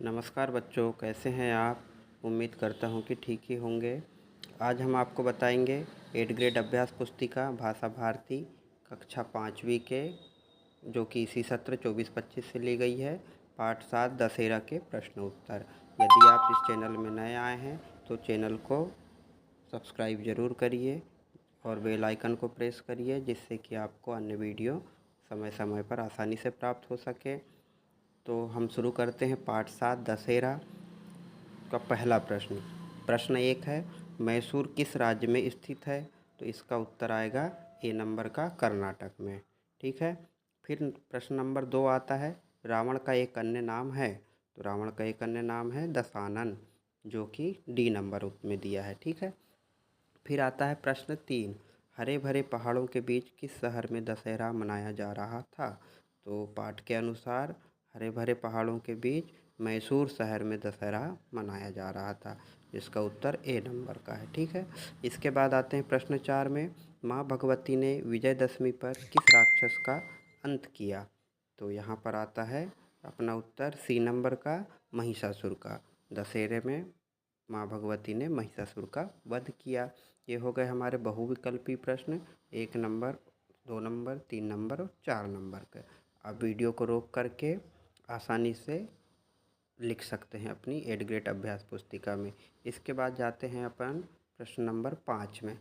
नमस्कार बच्चों, कैसे हैं आप। उम्मीद करता हूं कि ठीक ही होंगे। आज हम आपको बताएंगे 8 ग्रेड अभ्यास पुस्तिका भाषा भारती कक्षा 5वीं के जो कि इसी सत्र 24-25 से ली गई है, पाठ 7 दशहरा के प्रश्न उत्तर। यदि आप इस चैनल में नए आए हैं तो चैनल को सब्सक्राइब ज़रूर करिए और बेल आइकन को प्रेस करिए, जिससे कि आपको अन्य वीडियो समय समय पर आसानी से प्राप्त हो सके। तो हम शुरू करते हैं पाठ 7 दशहरा का पहला प्रश्न। प्रश्न 1 है, मैसूर किस राज्य में स्थित है। तो इसका उत्तर आएगा ए नंबर का कर्नाटक में। ठीक है। फिर प्रश्न नंबर 2 आता है, रावण का एक अन्य नाम है। तो रावण का एक अन्य नाम है दशानन, जो कि डी नंबर में दिया है। ठीक है। फिर आता है प्रश्न 3, हरे भरे पहाड़ों के बीच किस शहर में दशहरा मनाया जा रहा था। तो पाठ के अनुसार हरे भरे पहाड़ों के बीच मैसूर शहर में दशहरा मनाया जा रहा था, जिसका उत्तर ए नंबर का है। ठीक है। इसके बाद आते हैं प्रश्न 4 में, माँ भगवती ने विजयदशमी पर किस राक्षस का अंत किया। तो यहाँ पर आता है अपना उत्तर सी नंबर का, महिषासुर का। दशहरे में माँ भगवती ने महिषासुर का वध किया। ये हो गए हमारे बहुविकल्पी प्रश्न 1 नंबर, 2 नंबर, 3 नंबर और 4 नंबर के। आप वीडियो को रोक करके आसानी से लिख सकते हैं अपनी 8 ग्रेड अभ्यास पुस्तिका में। इसके बाद जाते हैं अपन प्रश्न नंबर 5 में।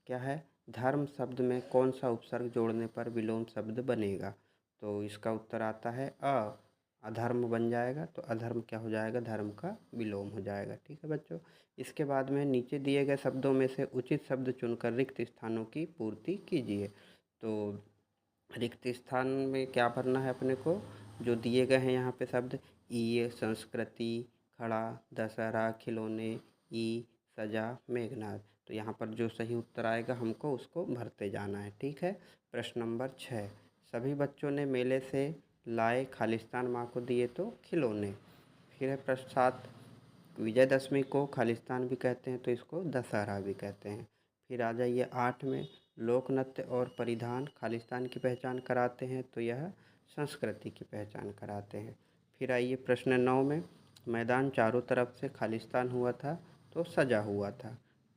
क्या है, धर्म शब्द में कौन सा उपसर्ग जोड़ने पर विलोम शब्द बनेगा। तो इसका उत्तर आता है अधर्म बन जाएगा। तो अधर्म क्या हो जाएगा, धर्म का विलोम हो जाएगा। ठीक है बच्चों। इसके बाद में नीचे दिए गए शब्दों में से उचित शब्द चुनकर रिक्त स्थानों की पूर्ति कीजिए। तो रिक्त स्थान में क्या भरना है अपने को, जो दिए गए हैं यहाँ पे शब्द, ई संस्कृति, खड़ा, दशहरा, खिलौने, ई सजा, मेघनाद। तो यहाँ पर जो सही उत्तर आएगा हमको उसको भरते जाना है। ठीक है। प्रश्न नंबर 6, सभी बच्चों ने मेले से लाए खालिस्तान माँ को दिए तो खिलौने। फिर है प्रश्न 7, विजयदशमी को खालिस्तान भी कहते हैं तो इसको दशहरा भी कहते हैं। फिर आ जाइए 8 में, लोक नृत्य और परिधान खालिस्तान की पहचान कराते हैं तो यह संस्कृति की पहचान कराते हैं। फिर आइए प्रश्न 9 में, मैदान चारों तरफ से खालिस्तान हुआ था तो सजा हुआ था।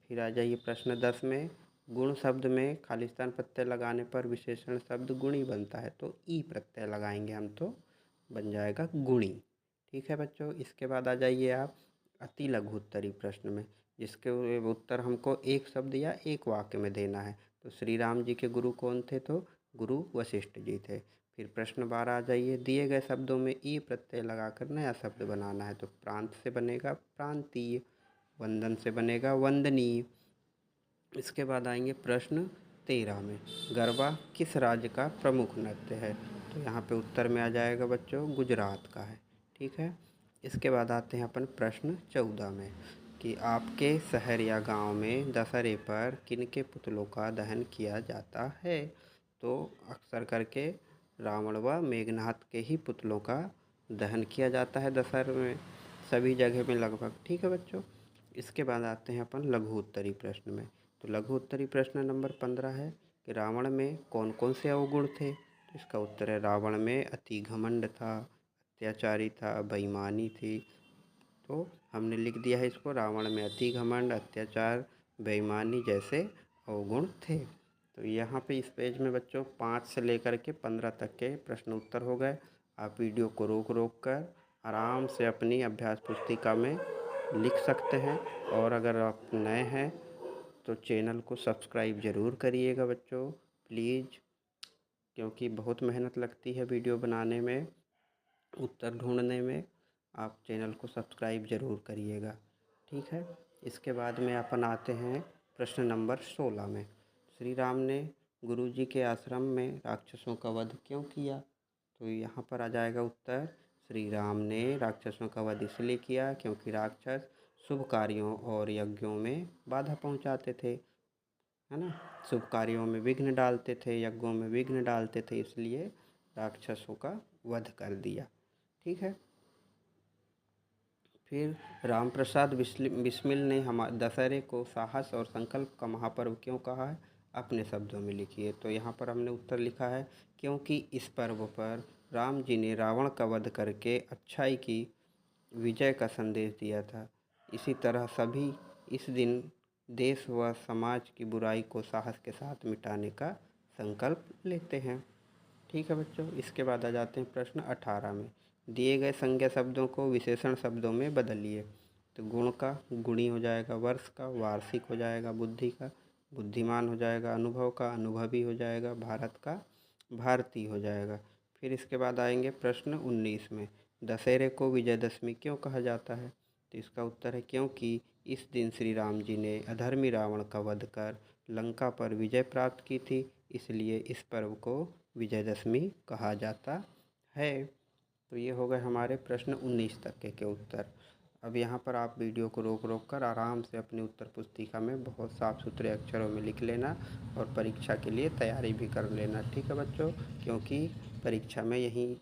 फिर आ जाइए प्रश्न 10 में, गुण शब्द में खालिस्तान प्रत्यय लगाने पर विशेषण शब्द गुणी बनता है तो ई प्रत्यय लगाएंगे हम तो बन जाएगा गुणी। ठीक है बच्चों। इसके बाद आ जाइए आप अति लघु उत्तरी प्रश्न में, जिसके उत्तर हमको एक शब्द या एक वाक्य में देना है। तो श्री राम जी के गुरु कौन थे। तो गुरु वशिष्ठ जी थे। फिर प्रश्न 12 आ जाइए, दिए गए शब्दों में ई प्रत्यय लगाकर नया शब्द बनाना है। तो प्रांत से बनेगा प्रांतीय, वंदन से बनेगा वंदनीय। इसके बाद आएंगे प्रश्न 13 में, गरबा किस राज्य का प्रमुख नृत्य है। तो यहाँ पे उत्तर में आ जाएगा बच्चों गुजरात का है। ठीक है। इसके बाद आते हैं अपन प्रश्न 14 में कि आपके शहर या गांव में दशहरे पर किनके पुतलों का दहन किया जाता है। तो अक्सर करके रावण व मेघनाथ के ही पुतलों का दहन किया जाता है दशहरे में, सभी जगह में लगभग। ठीक है बच्चों। इसके बाद आते हैं अपन लघु उत्तरी प्रश्न में। तो लघु उत्तरी प्रश्न नंबर 15 है कि रावण में कौन कौन से अवगुण थे। तो इसका उत्तर है रावण में अति घमंड था, अत्याचारी था, बेईमानी थी। तो हमने लिख दिया है इसको, रावण में अति घमंड, अत्याचार, बेईमानी जैसे अवगुण थे। तो यहाँ पे इस पेज में बच्चों 5 से लेकर के 15 तक के प्रश्न उत्तर हो गए। आप वीडियो को रोक रोक कर आराम से अपनी अभ्यास पुस्तिका में लिख सकते हैं। और अगर आप नए हैं तो चैनल को सब्सक्राइब ज़रूर करिएगा बच्चों प्लीज़, क्योंकि बहुत मेहनत लगती है वीडियो बनाने में, उत्तर ढूंढने में। आप चैनल को सब्सक्राइब ज़रूर करिएगा। ठीक है। इसके बाद में अपन आते हैं प्रश्न नंबर 16 में, श्री राम ने गुरु जी के आश्रम में राक्षसों का वध क्यों किया। तो यहाँ पर आ जाएगा उत्तर, श्री राम ने राक्षसों का वध इसलिए किया क्योंकि राक्षस शुभ कार्यों और यज्ञों में बाधा पहुँचाते थे, है ना। शुभ कार्यों में विघ्न डालते थे, यज्ञों में विघ्न डालते थे, इसलिए राक्षसों का वध कर दिया। ठीक है। फिर राम प्रसाद बिस्मिल ने दशहरे को साहस और संकल्प का महापर्व क्यों कहा है, अपने शब्दों में लिखिए। तो यहाँ पर हमने उत्तर लिखा है, क्योंकि इस पर्व पर राम जी ने रावण का वध करके अच्छाई की विजय का संदेश दिया था। इसी तरह सभी इस दिन देश व समाज की बुराई को साहस के साथ मिटाने का संकल्प लेते हैं। ठीक है बच्चों, इसके बाद आ जाते हैं प्रश्न 18 में। दिए गए संज्ञा शब्दों को विशेषण शब्दों में बदलिए। तो गुण का गुणी हो जाएगा, वर्ष का वार्षिक हो जाएगा, बुद्धि का बुद्धिमान हो जाएगा, अनुभव का अनुभवी हो जाएगा, भारत का भारतीय हो जाएगा। फिर इसके बाद आएंगे प्रश्न 19 में। दशहरे को विजयदशमी क्यों कहा जाता है? तो इसका उत्तर है क्योंकि इस दिन श्री राम जी ने अधर्मी रावण का वध कर लंका पर विजय प्राप्त की थी, इसलिए इस पर्व को विजयदशमी कहा जाता है। तो ये हो गए हमारे प्रश्न 19 तक के उत्तर। अब यहाँ पर आप वीडियो को रोक रोक कर आराम से अपनी उत्तर पुस्तिका में बहुत साफ़ सुथरे अक्षरों में लिख लेना और परीक्षा के लिए तैयारी भी कर लेना। ठीक है बच्चों, क्योंकि परीक्षा में यहीं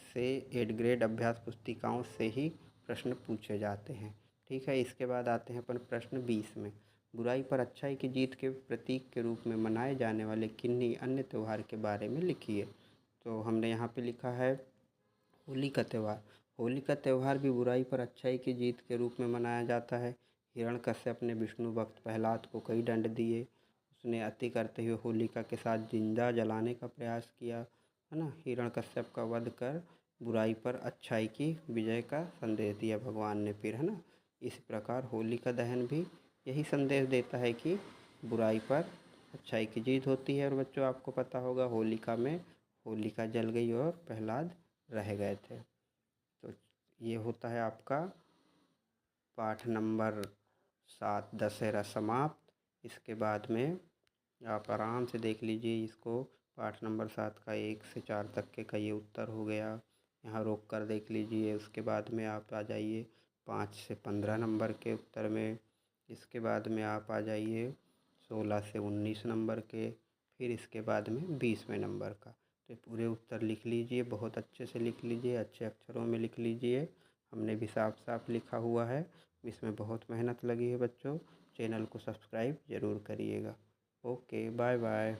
से 8 ग्रेड अभ्यास पुस्तिकाओं से ही प्रश्न पूछे जाते हैं। ठीक है, इसके बाद आते हैं अपन प्रश्न 20 में। बुराई पर अच्छाई की जीत के प्रतीक के रूप में मनाए जाने वाले किन्हीं अन्य त्यौहार के बारे में लिखिए। तो हमने यहाँ पे लिखा है होली का त्यौहार। होली का त्यौहार भी बुराई पर अच्छाई की जीत के रूप में मनाया जाता है। हिरण्यकश्यप ने विष्णु भक्त प्रहलाद को कई दंड दिए। उसने अति करते हुए होलिका के साथ जिंदा जलाने का प्रयास किया, है ना। हिरण्यकश्यप का वध कर बुराई पर अच्छाई की विजय का संदेश दिया भगवान ने फिर, है ना। इस प्रकार होली का दहन भी यही संदेश देता है कि बुराई पर अच्छाई की जीत होती है। और बच्चों आपको पता होगा होलिका में होलिका जल गई और प्रहलाद रह गए थे। तो ये होता है आपका पाठ नंबर 7 दशहरा समाप्त। इसके बाद में आप आराम से देख लीजिए इसको। पाठ नंबर 7 का 1 से 4 तक के का ये उत्तर हो गया। यहाँ रोक कर देख लीजिए। उसके बाद में आप आ जाइए 5 से 15 नंबर के उत्तर में। इसके बाद में आप आ जाइए 16 से 19 नंबर के। फिर इसके बाद में 20वें नंबर का। तो पूरे उत्तर लिख लीजिए, बहुत अच्छे से लिख लीजिए, अच्छे अक्षरों में लिख लीजिए। हमने भी साफ साफ लिखा हुआ है, इसमें बहुत मेहनत लगी है बच्चों। चैनल को सब्सक्राइब ज़रूर करिएगा। Okay, bye bye.